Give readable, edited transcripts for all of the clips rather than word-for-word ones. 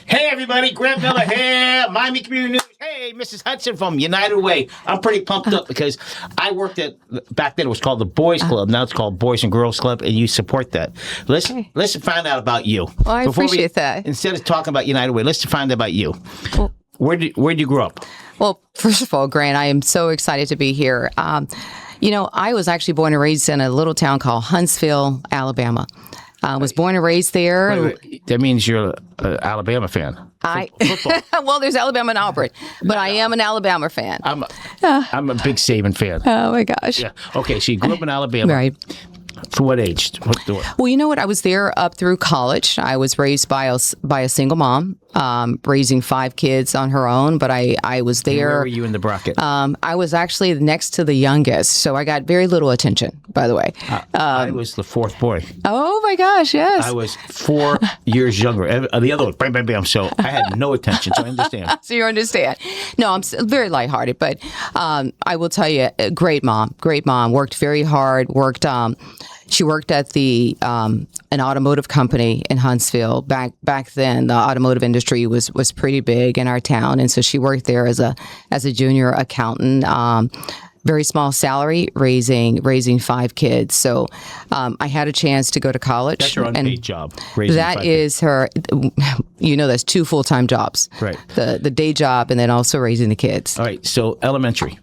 Hey, everybody, Grant Miller here, Miami Community News. Hey, Mrs. Hudson from United Way. I'm pretty pumped up because I worked at, back then it was called the Boys Club. Now it's called Boys and Girls Club, and you support that. Let's find out about you. Well, I appreciate that. Instead of talking about United Way, let's find out about you. Well, where'd you grow up? Well, first of all, Grant, I am so excited to be here. I was actually born and raised in a little town called Huntsville, Alabama. I was born and raised there. Wait. That means you're an Alabama fan. Well, there's Alabama and Auburn, but I am an Alabama fan. I'm a big Saban fan. Oh my gosh. Yeah. Okay, so you grew up in Alabama. Right. For what age? Well, you know what? I was there up through college. I was raised by a single mom, raising 5 kids on her own. But I was there. And where were you in the bracket? I was actually next to the youngest, so I got very little attention. By the way, I was the 4th boy. Oh my gosh! Yes, I was 4 years younger. The other one, bam, bam, bam. So I had no attention. So I understand. So you understand? No, I'm very lighthearted, but I will tell you, great mom. Worked very hard. She worked at an automotive company in Huntsville. Back then, the automotive industry was pretty big in our town, and so she worked there as a junior accountant. Very small salary, raising 5 kids. So I had a chance to go to college. That's her unpaid job. That is her. That's 2 full-time jobs. Right. The day job and then also raising the kids. All right. So elementary.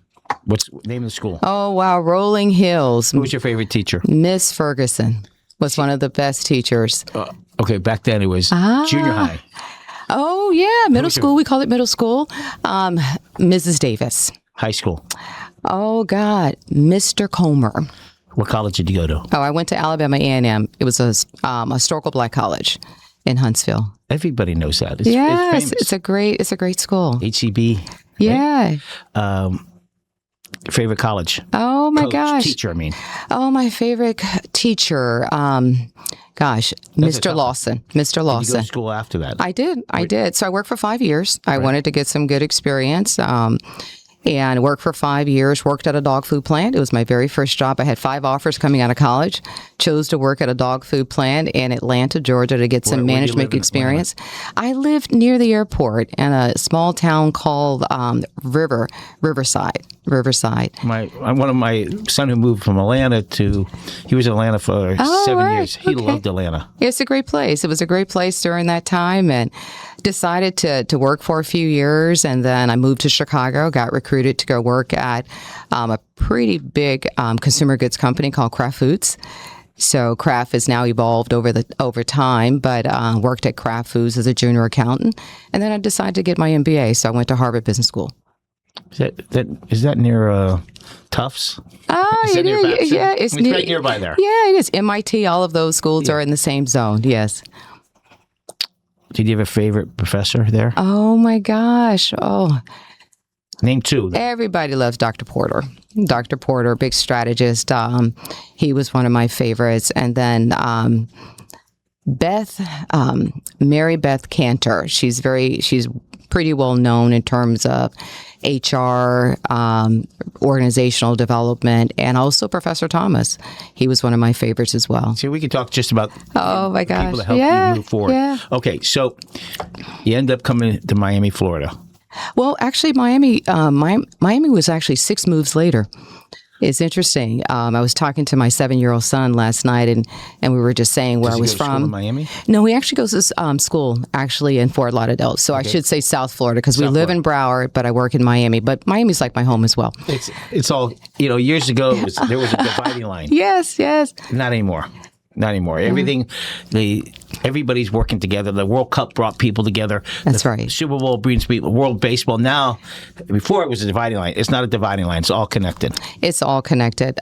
What's the name of the school? Oh, wow. Rolling Hills. Who was your favorite teacher? Miss Ferguson was one of the best teachers. Okay, back then it was junior high. Oh, yeah. Middle school. We call it middle school. Mrs. Davis. High school. Oh, God. Mr. Comer. What college did you go to? Oh, I went to Alabama A&M. It was a historical black college in Huntsville. Everybody knows that. It's a great school. HEB. Yeah. Right? Favorite college? Oh my gosh. Teacher, I mean. Oh, my favorite teacher. Mr. Lawson. Mr. Lawson. Did you go to school after that? I did. So I worked for 5 years. I wanted to get some good experience. And worked for 5 years, worked at a dog food plant. It was my very first job. I had 5 offers coming out of college, chose to work at a dog food plant in Atlanta, Georgia to get some management experience. I lived near the airport in a small town called Riverside. One of my son who moved from Atlanta he was in Atlanta for 7 years. He loved Atlanta. It's a great place. It was a great place during that time, and decided to work for a few years, and then I moved to Chicago, got recruited to go work at a pretty big consumer goods company called Kraft Foods. So Kraft has now evolved over time, but worked at Kraft Foods as a junior accountant, and then I decided to get my MBA, so I went to Harvard Business School. Is that near Tufts? It is. Yeah, it's right nearby there. Yeah, it is. MIT, all of those schools are in the same zone. Yes. Did you have a favorite professor there? Oh my gosh! Oh, name 2. Everybody loves Dr. Porter. Dr. Porter, big strategist. He was one of my favorites, and then Mary Beth Cantor. She's pretty well known in terms of HR, organizational development, and also Professor Thomas. He was one of my favorites as well. See, we could talk just about people that help you move forward. Yeah. Okay, so you end up coming to Miami, Florida. Well, actually, Miami was actually 6 moves later. It's interesting. I was talking to my 7-year-old son last night, and we were just saying where I was from. School in Miami? No, he actually goes to school actually in Fort Lauderdale. So I should say South Florida because we live in Broward, but I work in Miami. But Miami's like my home as well. It's all years ago. There was a dividing line. Yes. Not anymore. Everybody's working together. The World Cup brought people together. That's right. Super Bowl brings people. World Baseball now. Before it was a dividing line. It's not a dividing line. It's all connected. It's all connected.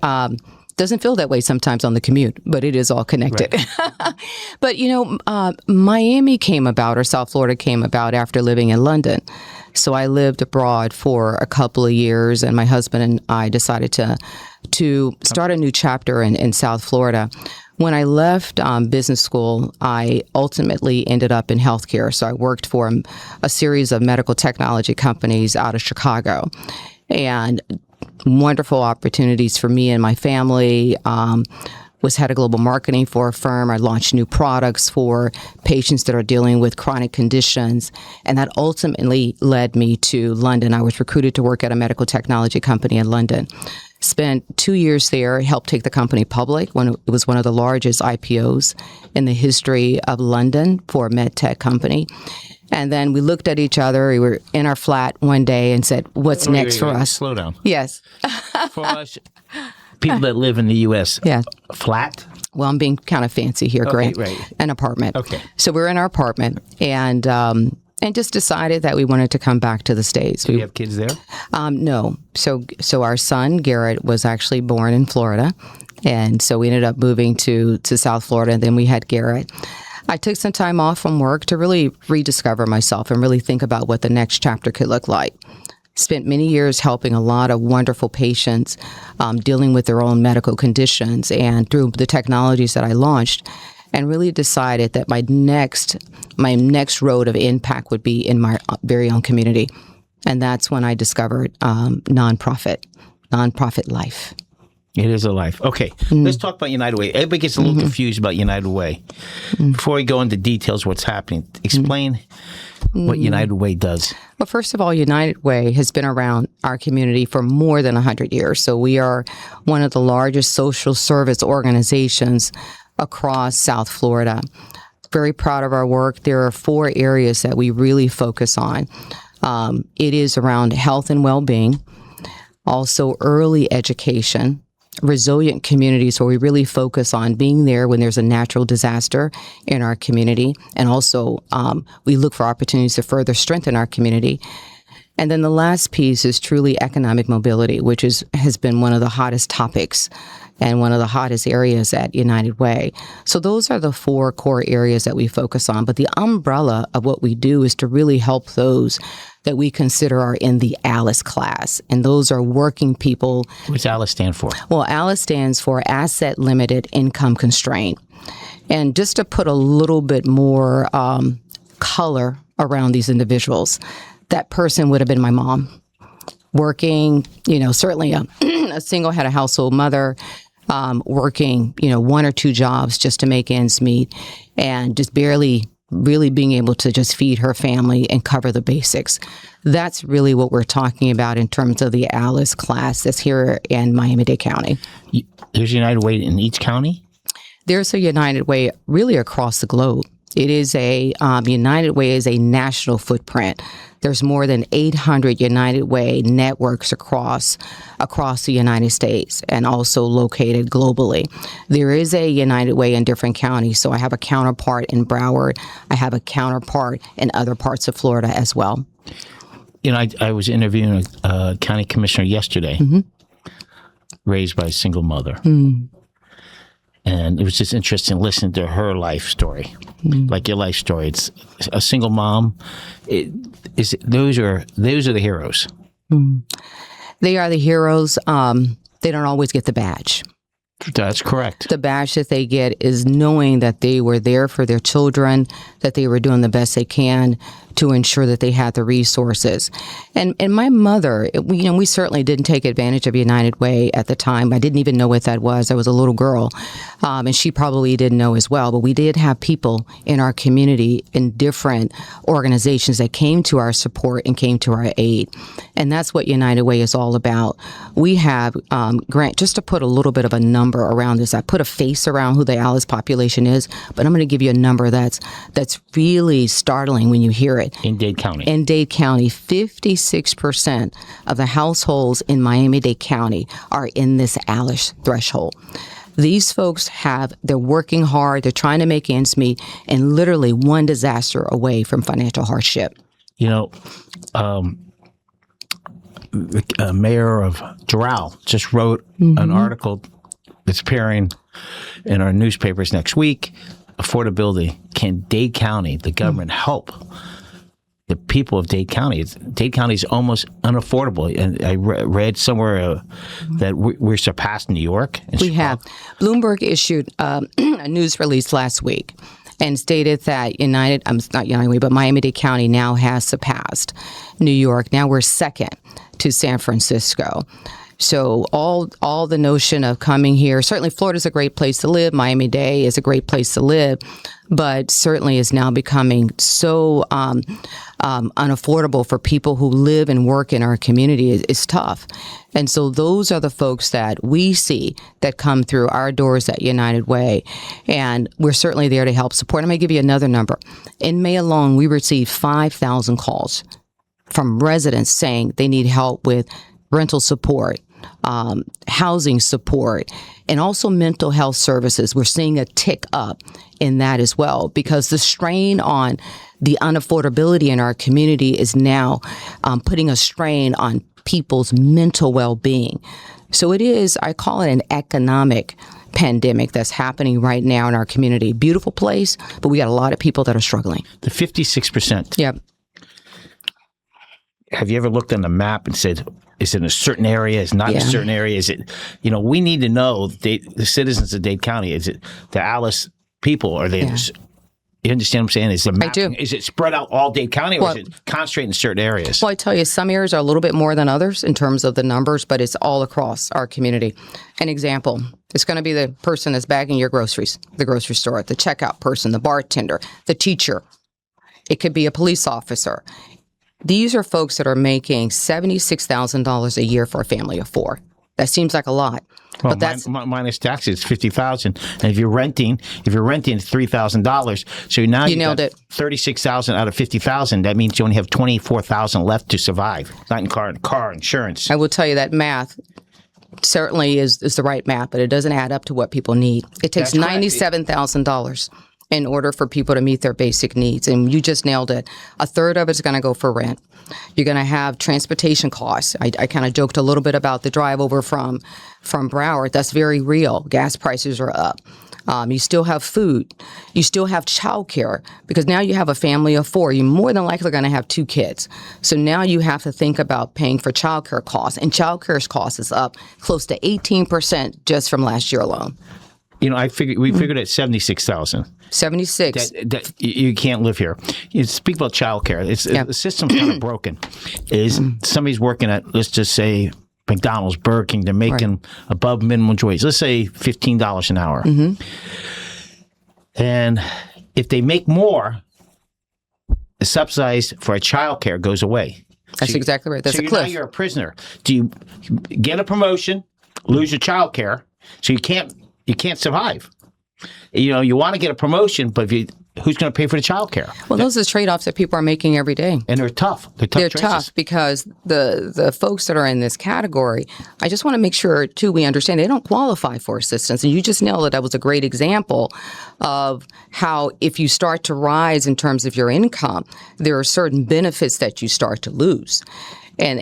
Doesn't feel that way sometimes on the commute, but it is all connected. Right. But Miami came about, or South Florida came about after living in London. So I lived abroad for a couple of years, and my husband and I decided to start a new chapter in South Florida. When I left business school, I ultimately ended up in healthcare. So I worked for a series of medical technology companies out of Chicago, and wonderful opportunities for me and my family. was head of global marketing for a firm. I launched new products for patients that are dealing with chronic conditions. And that ultimately led me to London. I was recruited to work at a medical technology company in London. Spent 2 years there, helped take the company public when it was one of the largest IPOs in the history of London for a med tech company. And then we looked at each other. We were in our flat one day and said, what's next for us? Slow down. Yes. For us, people that live in the U.S., flat? Well, I'm being kind of fancy here, Grant. Right. An apartment. Okay. So we're in our apartment and just decided that we wanted to come back to the States. Do you have kids there? No. So our son, Garrett, was actually born in Florida. And so we ended up moving to South Florida, and then we had Garrett. I took some time off from work to really rediscover myself and really think about what the next chapter could look like. Spent many years helping a lot of wonderful patients dealing with their own medical conditions, and through the technologies that I launched, and really decided that my next road of impact would be in my very own community. And that's when I discovered nonprofit life. It is a life. Okay, let's talk about United Way. Everybody gets a little confused about United Way. Before we go into details what's happening, explain what United Way does. Well, first of all, United Way has been around our community for more than 100 years. So we are one of the largest social service organizations across South Florida. Very proud of our work. There are 4 areas that we really focus on. It is around health and well-being, also early education, resilient communities where we really focus on being there when there's a natural disaster in our community. And also we look for opportunities to further strengthen our community. And then the last piece is truly economic mobility, which has been one of the hottest topics and one of the hottest areas at United Way. So those are the 4 core areas that we focus on. But the umbrella of what we do is to really help those that we consider are in the ALICE class. And those are working people. What's ALICE stand for? Well, ALICE stands for Asset Limited Income Constraint. And just to put a little bit more color around these individuals, that person would have been my mom. Working, certainly a single head of household mother, working, 1 or 2 jobs just to make ends meet, and just barely really being able to just feed her family and cover the basics. That's really what we're talking about in terms of the ALICE class that's here in Miami-Dade County. There's United Way in each county? There's a United Way really across the globe. It is United Way is a national footprint. There's more than 800 United Way networks across the United States and also located globally. There is a United Way in different counties. So I have a counterpart in Broward. I have a counterpart in other parts of Florida as well. I was interviewing a county commissioner yesterday, raised by a single mother. And it was just interesting listening to her life story, like your life story. It's a single mom. Those are the heroes. They are the heroes. They don't always get the badge. That's correct. The badge that they get is knowing that they were there for their children, that they were doing the best they can to ensure that they had the resources. And my mother, we certainly didn't take advantage of United Way at the time. I didn't even know what that was. I was a little girl, and she probably didn't know as well. But we did have people in our community in different organizations that came to our support and came to our aid. And that's what United Way is all about. We have, Grant, just to put a little bit of a number around this, I put a face around who the ALICE population is, but I'm going to give you a number that's really startling when you hear it. In Dade County. In Dade County, 56% of the households in Miami-Dade County are in this ALICE threshold. These folks they're working hard, they're trying to make ends meet, and literally one disaster away from financial hardship. The mayor of Doral just wrote an article that's appearing in our newspapers next week. Affordability. Can Dade County, the government, help the people of Dade County? Dade County is almost unaffordable. And I read somewhere that we're surpassing New York. We have. Bloomberg issued a news release last week and stated that Miami-Dade County now has surpassed New York. Now we're second to San Francisco. So all the notion of coming here, certainly Florida's a great place to live. Miami-Dade is a great place to live, but certainly is now becoming so unaffordable for people who live and work in our community. It's tough. And so those are the folks that we see that come through our doors at United Way. And we're certainly there to help support. I'm going to give you another number. In May alone, we received 5,000 calls from residents saying they need help with rental support, housing support, and also mental health services. We're seeing a tick up in that as well, because the strain on the unaffordability in our community is now putting a strain on people's mental well-being. So it is, I call it an economic pandemic that's happening right now in our community. Beautiful place, but we got a lot of people that are struggling. The 56%. Yep. Have you ever looked on the map and said, is it in a certain area? Is it not in a certain area? Is it, we need to know the citizens of Dade County. Is it the Alice people? Or they, you understand what I'm saying? Is the map, I do. Is it spread out all Dade County, or is it concentrated in certain areas? Well, I tell you, some areas are a little bit more than others in terms of the numbers, but it's all across our community. An example, it's going to be the person that's bagging your groceries, the grocery store, the checkout person, the bartender, the teacher. It could be a police officer. These are folks that are making $76,000 a year for a family of four. That seems like a lot. Well, but that's minus taxes, $50,000. And if you're renting, it's $3,000. So now you nailed it. $36,000 out of $50,000. That means you only have $24,000 left to survive. Not in car insurance. I will tell you that math certainly is the right math, but it doesn't add up to what people need. It takes $97,000 in order for people to meet their basic needs. And you just nailed it. A third of it's going to go for rent. You're going to have transportation costs. I kind of joked a little bit about the drive over from Broward. That's very real. Gas prices are up. You still have food. You still have childcare, because now you have a family of four. You're more than likely going to have two kids. So now you have to think about paying for childcare costs. And childcare costs is up close to 18% just from last year alone. We figured at 76,000. 76. That you can't live here. You speak about childcare. The system's kind of broken. Somebody's working at, let's just say, McDonald's, Burger King. They're making above minimum wage. Let's say $15 an hour. Mm-hmm. And if they make more, the subsidized for a childcare goes away. That's exactly right. That's a cliff. Now you're a prisoner. Do you get a promotion, lose your childcare, so you can't survive? You want to get a promotion, but who's going to pay for the child care? Well, those are the trade-offs that people are making every day. And they're tough. They're tough because the folks that are in this category, I just want to make sure, too, we understand they don't qualify for assistance. And you just nailed it. That was a great example of how if you start to rise in terms of your income, there are certain benefits that you start to lose. And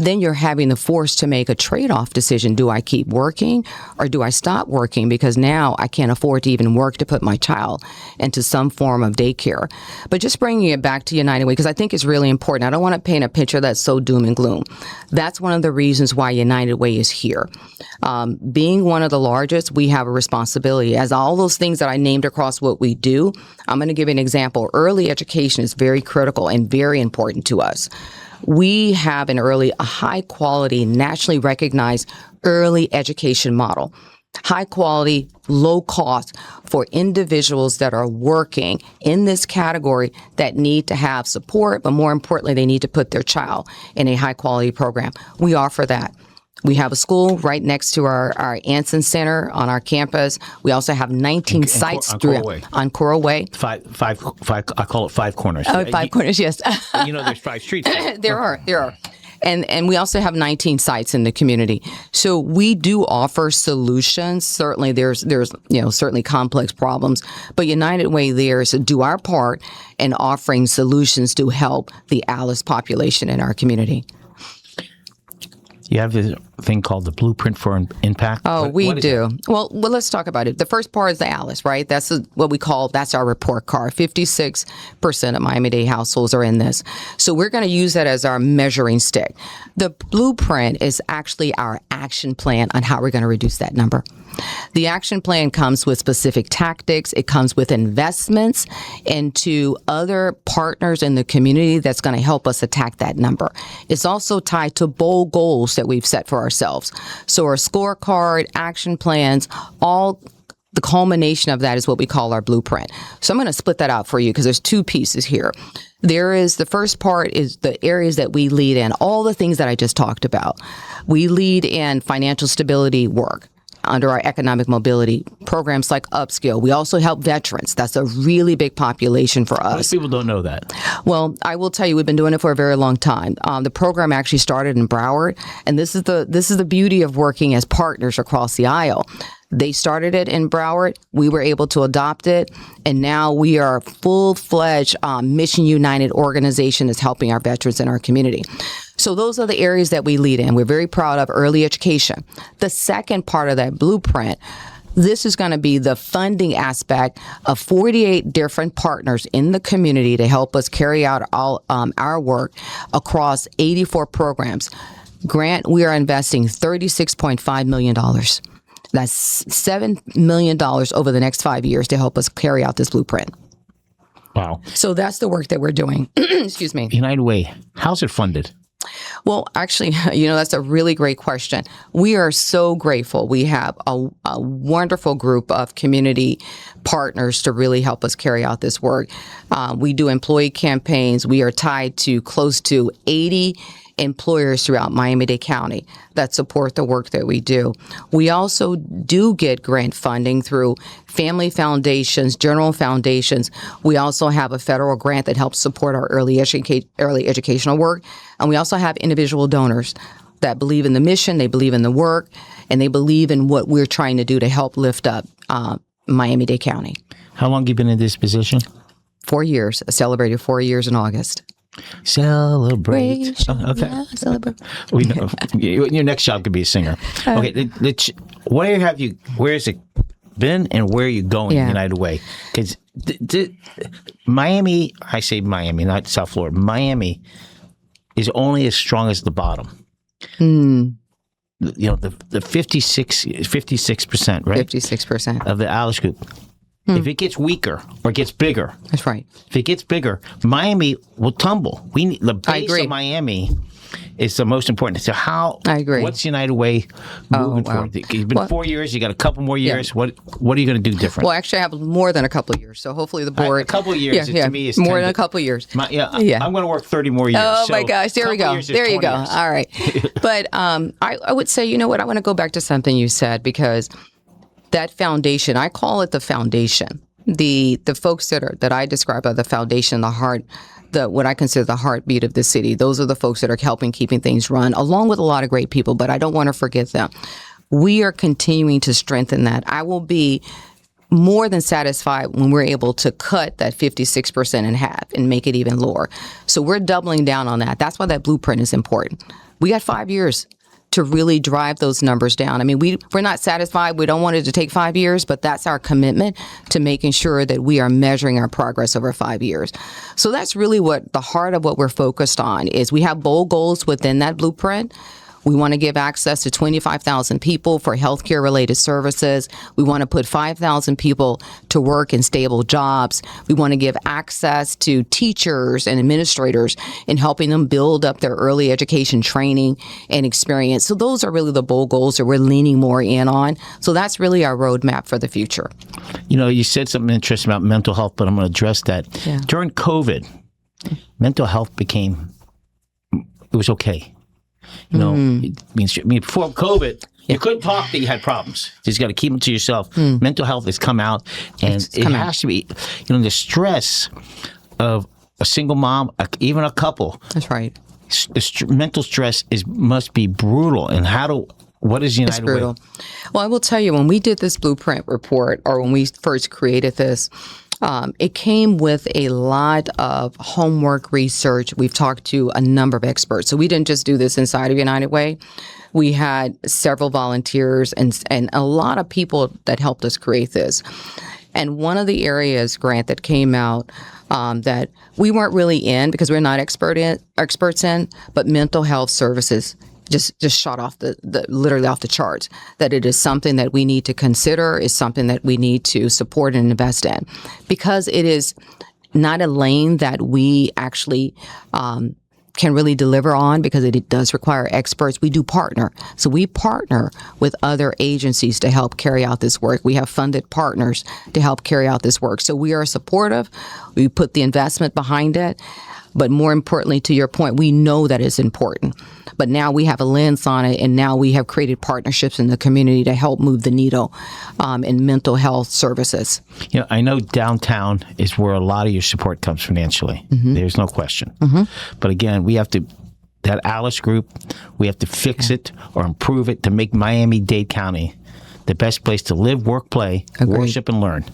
then you're having the force to make a trade-off decision. Do I keep working or do I stop working because now I can't afford to even work to put my child into some form of daycare? But just bringing it back to United Way, because I think it's really important. I don't want to paint a picture that's so doom and gloom. That's one of the reasons why United Way is here. Being one of the largest, we have a responsibility. As all those things that I named across what we do, I'm going to give you an example. Early education is very critical and very important to us. We have a high quality, nationally recognized early education model. High quality, low cost for individuals that are working in this category that need to have support, but more importantly, they need to put their child in a high quality program. We offer that. We have a school right next to our Anson Center on our campus. We also have 19 sites on Coral Way. Five. I call it five corners. Oh, five corners, yes. There's 5 streets. There are. And we also have 19 sites in the community. So we do offer solutions. Certainly there's certainly complex problems, but United Way there is to do our part in offering solutions to help the Alice population in our community. You have this thing called the Blueprint for Impact? Oh, we do. Well, let's talk about it. The first part is the Alice, right? That's that's our report card. 56% of Miami-Dade households are in this. So we're going to use that as our measuring stick. The Blueprint is actually our action plan on how we're going to reduce that number. The action plan comes with specific tactics. It comes with investments into other partners in the community that's going to help us attack that number. It's also tied to bold goals that we've set for ourselves. So our scorecard, action plans, all the culmination of that is what we call our blueprint. So I'm going to split that out for you because there's two pieces here. There is the first part is the areas that we lead in, all the things that I just talked about. We lead in financial stability work under our economic mobility programs like Upskill. We also help veterans. That's a really big population for us. Most people don't know that. Well, I will tell you, we've been doing it for a very long time. The program actually started in Broward, and this is the beauty of working as partners across the aisle. They started it in Broward. We were able to adopt it, and now we are a full-fledged mission united organization that's helping our veterans in our community. So those are the areas that we lead in. We're very proud of early education. The second part of that blueprint, this is going to be the funding aspect of 48 different partners in the community to help us carry out all our work across 84 programs. Grant, we are investing $36.5 million. That's $7 million over the next 5 years to help us carry out this blueprint. Wow. So that's the work that we're doing. Excuse me. United Way, how's it funded? Well, actually, that's a really great question. We are so grateful. We have a wonderful group of community partners to really help us carry out this work. We do employee campaigns. We are tied to close to 80 employers throughout Miami-Dade County that support the work that we do. We also do get grant funding through family foundations, general foundations. We also have a federal grant that helps support our early educational work. And we also have individual donors that believe in the mission, they believe in the work, and they believe in what we're trying to do to help lift up Miami-Dade County. How long have you been in this position? 4 years. I celebrated 4 years in August. Celebrate. Okay. Yeah, celebrate. We know. Your next job could be a singer. Okay. Where has it been and where are you going, United Way? Because Miami, I say Miami, not South Florida, Miami is only as strong as the bottom. The 56%, right? 56%. Of the Alice group. If it gets weaker or gets bigger, that's right. If it gets bigger, Miami will tumble. The base of Miami is the most important. So I agree. What's United Way moving forward? You've been 4 years. You got a couple more years. Yeah. What are you going to do different? Well, actually, I have more than a couple of years. So hopefully the board. A couple of years to me is more than a couple of years. I'm going to work 30 more years. Oh my gosh! There we go. There you go. Years. All right. But I would say, I want to go back to something you said because that foundation, I call it the foundation. The folks that I describe are the foundation, the heart, what I consider the heartbeat of the city. Those are the folks that are helping keeping things run, along with a lot of great people, but I don't want to forget them. We are continuing to strengthen that. I will be more than satisfied when we're able to cut that 56% in half and make it even lower. So we're doubling down on that. That's why that blueprint is important. We got 5 years to really drive those numbers down. I mean, we're not satisfied. We don't want it to take 5 years, but that's our commitment to making sure that we are measuring our progress over 5 years. So that's really what the heart of what we're focused on is. We have bold goals within that blueprint. We want to give access to 25,000 people for healthcare related services. We want to put 5,000 people to work in stable jobs. We want to give access to teachers and administrators in helping them build up their early education training and experience. So those are really the bold goals that we're leaning more in on. So that's really our roadmap for the future. You said something interesting about mental health, but I'm going to address that. Yeah. During COVID, mental health it was okay. Before COVID, you couldn't talk that you had problems. You just got to keep them to yourself. Mental health has come out, and has to be, the stress of a single mom, even a couple. That's right. Mental stress must be brutal. And what is United Way? It's brutal. Well, I will tell you, when we did this blueprint report, or when we first created this, it came with a lot of homework research. We've talked to a number of experts. So we didn't just do this inside of United Way. We had several volunteers and a lot of people that helped us create this. And one of the areas, Grant, that came out that we weren't really in because we're not experts in, but mental health services just shot off the literally off the charts. That it is something that we need to consider, is something that we need to support and invest in, because it is not a lane that we actually can really deliver on, because it does require experts. We do partner. So we partner with other agencies to help carry out this work. We have funded partners to help carry out this work. So we are supportive. We put the investment behind it. But more importantly, to your point, we know that it's important. But now we have a lens on it, and now we have created partnerships in the community to help move the needle in mental health services. You know, I know downtown is where a lot of your support comes financially. There's no question. But again, we have to, that Alice group, we have to fix it or improve it to make Miami-Dade County the best place to live, work, play, worship, and learn.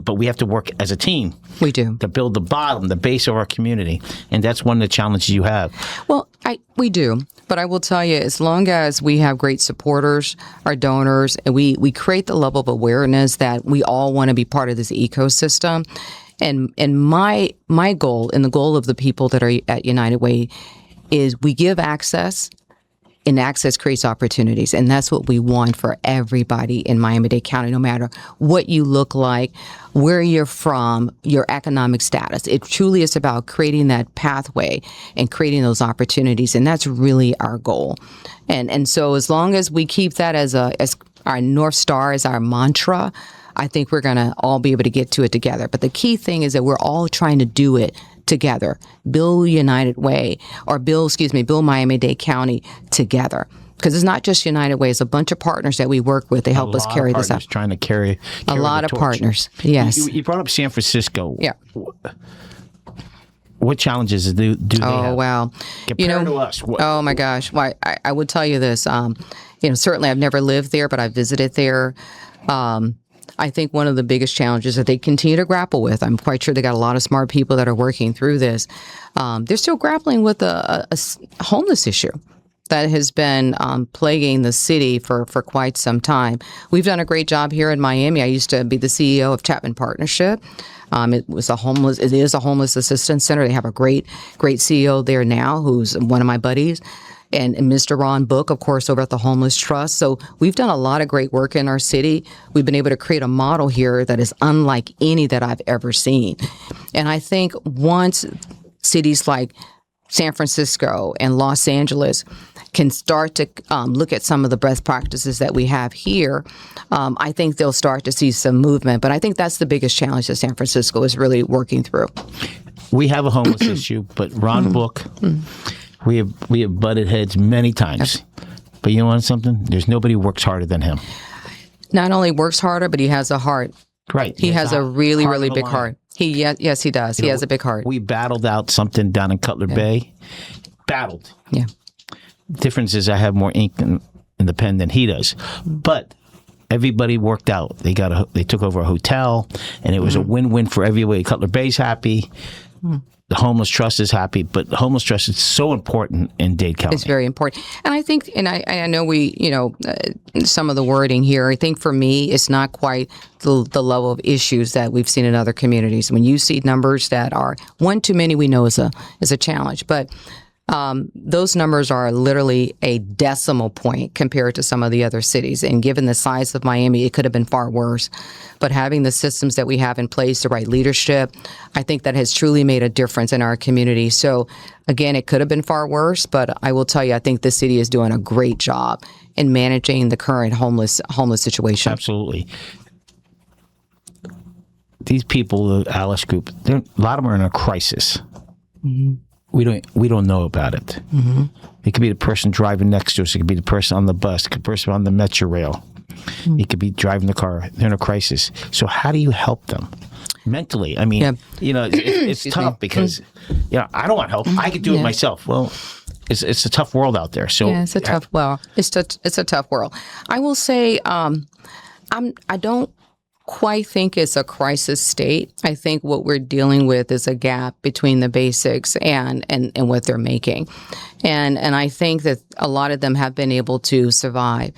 But we have to work as a team. We do. To build the bottom, the base of our community. And that's one of the challenges you have. Well, we do. But I will tell you, as long as we have great supporters, our donors, and we create the level of awareness that we all want to be part of this ecosystem. And my goal, and the goal of the people that are at United Way, is we give access, and access creates opportunities. And that's what we want for everybody in Miami-Dade County, no matter what you look like, where you're from, your economic status. It truly is about creating that pathway and creating those opportunities. And that's really our goal. And so as long as we keep that as our North Star, as our mantra, I think we're going to all be able to get to it together. But the key thing is that we're all trying to do it together. Build United Way, or build Miami-Dade County together. Because it's not just United Way. It's a bunch of partners that we work with to help us carry this out. Trying to carry a lot of partners. Yes. You brought up San Francisco. Yeah. What challenges do they have? Oh, wow. Compared to us. Oh, my gosh. Well, I would tell you this. Certainly I've never lived there, but I visited there. I think one of the biggest challenges that they continue to grapple with, I'm quite sure they got a lot of smart people that are working through this. They're still grappling with a homeless issue that has been plaguing the city for quite some time. We've done a great job here in Miami. I used to be the CEO of Chapman Partnership. It is a homeless assistance center. They have a great CEO there now, who's one of my buddies. And Mr. Ron Book, of course, over at the Homeless Trust. So we've done a lot of great work in our city. We've been able to create a model here that is unlike any that I've ever seen. And I think once cities like San Francisco and Los Angeles can start to look at some of the best practices that we have here, I think they'll start to see some movement. But I think that's the biggest challenge that San Francisco is really working through. We have a homeless issue, but Ron Book... We have butted heads many times. But you know what, something? There's nobody who works harder than him. Not only works harder, but he has a heart. Right. He has a really, really big heart. Yes, he does. He has a big heart. We battled out something down in Cutler Bay. Battled. Yeah. Difference is I have more ink in the pen than he does. But everybody worked out. They took over a hotel, and it was a win-win for everybody. Cutler Bay's happy. The Homeless Trust is happy, but the Homeless Trust is so important in Dade County. It's very important. And I think, and I know some of the wording here, I think for me, it's not quite the level of issues that we've seen in other communities. When you see numbers that are one too many, we know is a challenge. But those numbers are literally a decimal point compared to some of the other cities. And given the size of Miami, it could have been far worse. But having the systems that we have in place, the right leadership, I think that has truly made a difference in our community. So again, it could have been far worse, but I will tell you, I think the city is doing a great job in managing the current homeless situation. Absolutely. These people, the Alice group, a lot of them are in a crisis. Mm-hmm. We don't know about it. Mm-hmm. It could be the person driving next to us. It could be the person on the bus. It could be the person on the Metro rail. Mm-hmm. It could be driving the car. They're in a crisis. So how do you help them mentally? I mean, it's tough because I don't want help. I could do it myself. Well, it's a tough world out there. So it's a tough. Well, it's a tough world. I will say, I don't quite think it's a crisis state. I think what we're dealing with is a gap between the basics and what they're making. And I think that a lot of them have been able to survive.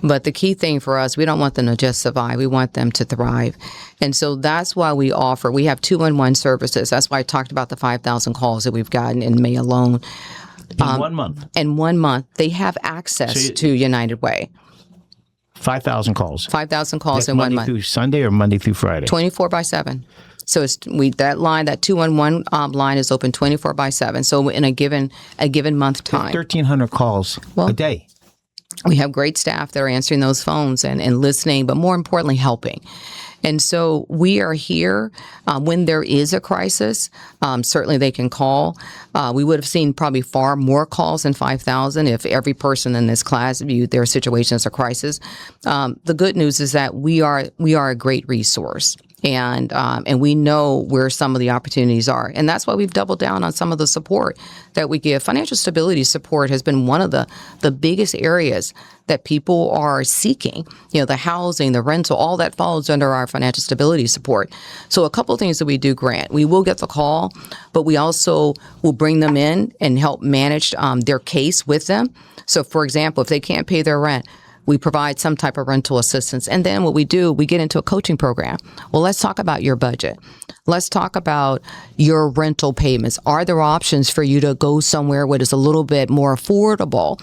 But the key thing for us, we don't want them to just survive. We want them to thrive. And so that's why we have 2-in-1 services. That's why I talked about the 5,000 calls that we've gotten in May alone. In 1 month. In 1 month, they have access to United Way. 5,000 calls. 5,000 calls That's in 1 Monday month. through Sunday or Monday through Friday? 24/7. So that line, that 211 line is open 24/7. So in a given month time, 1,300 calls a day. we have great staff that are answering those phones and listening, but more importantly, helping. And so we are here when there is a crisis. Certainly they can call. We would have seen probably far more calls than 5,000 if every person in this class viewed their situation as a crisis. The good news is that we are a great resource. And we know where some of the opportunities are. And that's why we've doubled down on some of the support that we give. Financial stability support has been one of the biggest areas that people are seeking. You know, the housing, the rental, all that falls under our financial stability support. So a couple of things that we do, Grant. We will get the call, but we also will bring them in and help manage their case with them. So, for example, if they can't pay their rent, we provide some type of rental assistance. And then what we do, we get into a coaching program. Well, let's talk about your budget. Let's talk about your rental payments. Are there options for you to go somewhere where it's a little bit more affordable?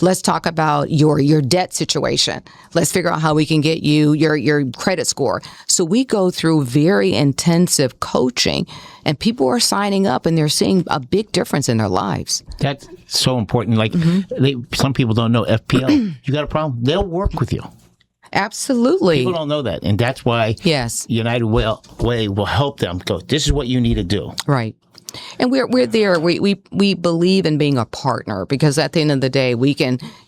Let's talk about your debt situation. Let's figure out how we can get you your credit score. So we go through very intensive coaching, and people are signing up and they're seeing a big difference in their lives. That's so important. Like some people don't know FPL. You got a problem? They'll work with you. Absolutely. People don't know that. And that's why United Way will help them go, this is what you need to do. Right. And we're there. We believe in being a partner because at the end of the day,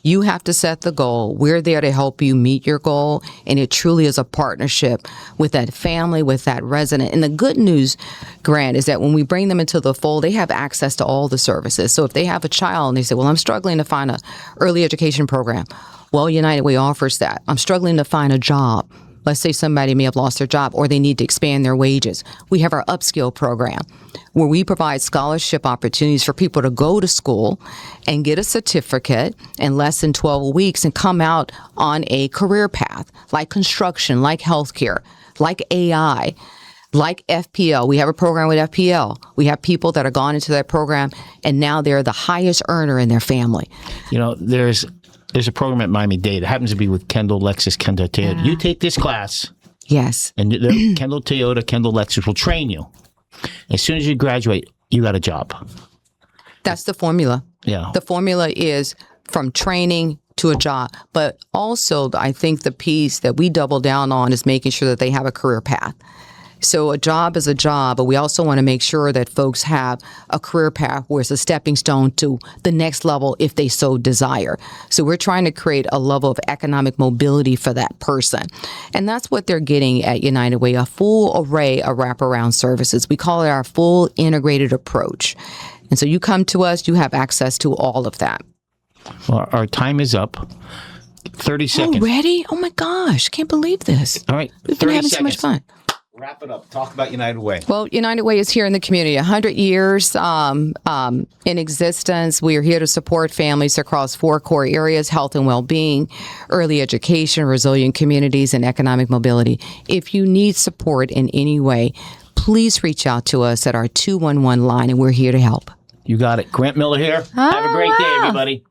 you have to set the goal. We're there to help you meet your goal. And it truly is a partnership with that family, with that resident. And the good news, Grant, is that when we bring them into the fold, they have access to all the services. So if they have a child and they say, well, I'm struggling to find a early education program. Well, United Way offers that. I'm struggling to find a job. Let's say somebody may have lost their job or they need to expand their wages. We have our upskill program where we provide scholarship opportunities for people to go to school and get a certificate in less than 12 weeks and come out on a career path like construction, like healthcare, like AI, like FPL. We have a program with FPL. We have people that have gone into that program and now they're the highest earner in their family. You know, there's a program at Miami-Dade. It happens to be with Kendall Lexus, Kendall Toyota. You take this class. Yes. And Kendall Toyota, Kendall Lexus will train you. As soon as you graduate, you got a job. That's the formula. Yeah. The formula is from training to a job. But also, I think the piece that we double down on is making sure that they have a career path. So a job is a job, but we also want to make sure that folks have a career path where it's a stepping stone to the next level if they so desire. So we're trying to create a level of economic mobility for that person. And that's what they're getting at United Way, a full array of wraparound services. We call it our full integrated approach. And so you come to us, you have access to all of that. Well, our time is up. 30 seconds. Already? Oh my gosh, can't believe this. All right. We've been having so much fun. Wrap it up. Talk about United Way. Well, United Way is here in the community. 100 years in existence. We are here to support families across 4 core areas: health and well-being, early education, resilient communities, and economic mobility. If you need support in any way, please reach out to us at our 211 line, and we're here to help. You got it. Grant Miller here. Have a great day, everybody.